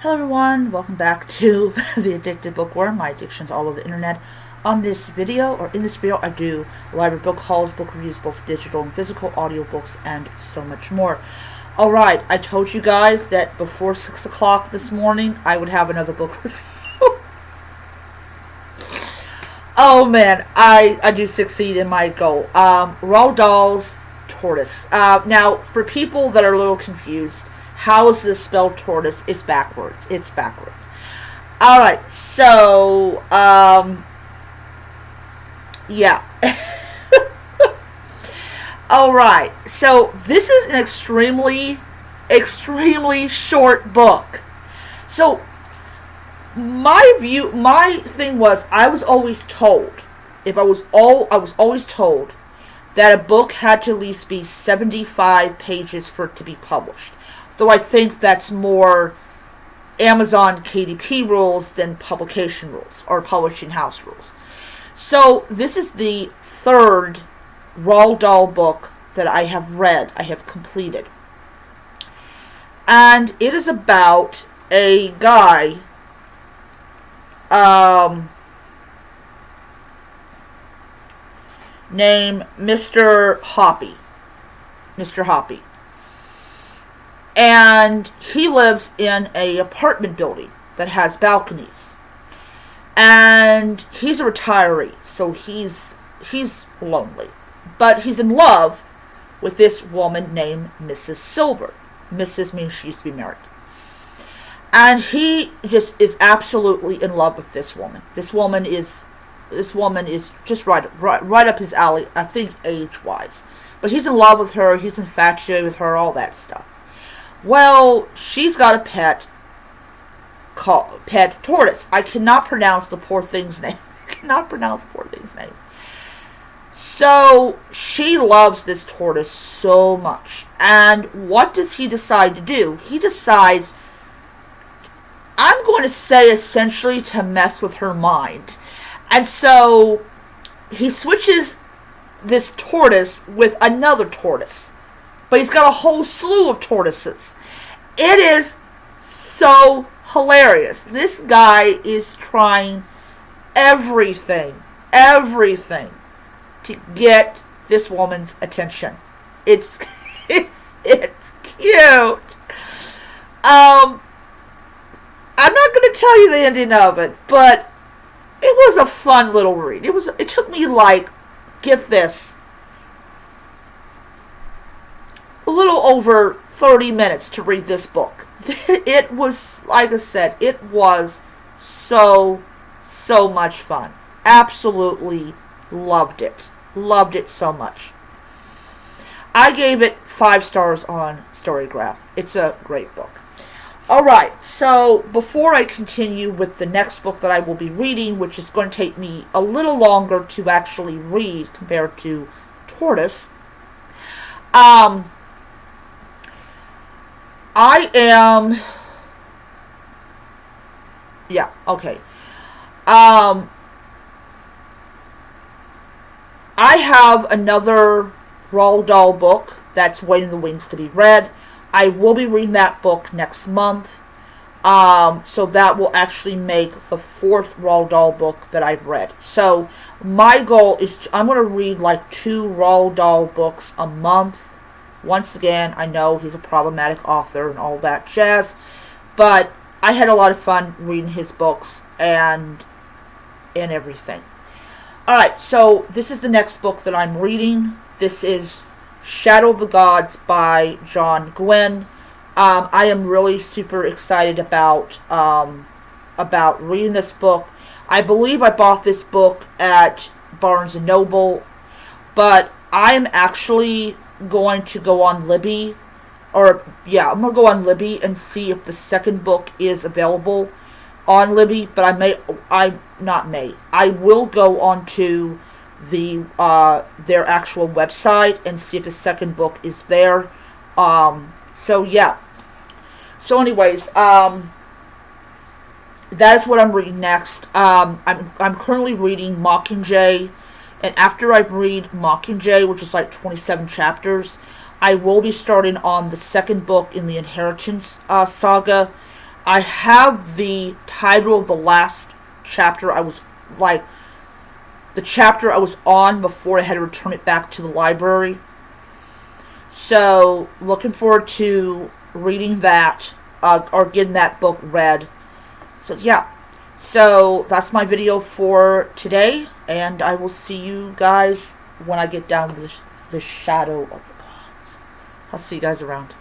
Hello everyone, welcome back to The Addicted Bookworm. My addiction's all over the internet. In this video, I do library book hauls, book reviews, both digital and physical, audiobooks, and so much more. Alright, I told you guys that before 6 o'clock this morning, I would have another book review. Oh man, I do succeed in my goal. Roald Dahl's Tortoise. Now, for people that are a little confused, how is this spelled tortoise? It's backwards. Alright, so, yeah. Alright, so this is an extremely short book. So, my thing was, I was always told that a book had to at least be 75 pages for it to be published. Though I think that's more Amazon KDP rules than publication rules or publishing house rules. So this is the third Roald Dahl book that I have read, I have completed. And it is about a guy named Mr. Hoppy. And he lives in a apartment building that has balconies. And he's a retiree, so he's lonely. But he's in love with this woman named Mrs. Silver. Mrs. means she used to be married. And he just is absolutely in love with this woman. This woman is just right up his alley, I think age-wise. But he's in love with her, he's infatuated with her, all that stuff. Well, she's got a pet tortoise. I cannot pronounce the poor thing's name. So, she loves this tortoise so much. And what does he decide to do? He decides, I'm going to say essentially to mess with her mind. And so, he switches this tortoise with another tortoise. But he's got a whole slew of tortoises. It is so hilarious. This guy is trying everything to get this woman's attention. It's cute. I'm not going to tell you the ending of it, but it was a fun little read. It took me get this, a little over 30 minutes to read this book. It was, like I said, it was so much fun. Absolutely loved it. Loved it so much. I gave it 5 stars on Storygraph. It's a great book. Alright, so before I continue with the next book that I will be reading, which is going to take me a little longer to actually read compared to Tortoise, I have another Roald Dahl book that's waiting in the wings to be read. I will be reading that book next month. So that will actually make the 4th Roald Dahl book that I've read. So my goal is I'm going to read 2 Roald Dahl books a month. Once again, I know he's a problematic author and all that jazz, but I had a lot of fun reading his books and everything. Alright, so this is the next book that I'm reading. This is Shadow of the Gods by John Gwynne. I am really super excited about reading this book. I believe I bought this book at Barnes & Noble, but I am actually going to go on Libby, I'm going to go on Libby and see if the second book is available on Libby, but I will go on to their actual website and see if the second book is there. So anyways, that is what I'm reading next. I'm currently reading Mockingjay, and after I read Mockingjay, which is 27 chapters, I will be starting on the second book in the Inheritance saga. I have the title of the last chapter. I was like, the chapter I was on before I had to return it back to the library. So, looking forward to reading that, or getting that book read. So, yeah. So, that's my video for today, and I will see you guys when I get down to the shadow of the gods. I'll see you guys around.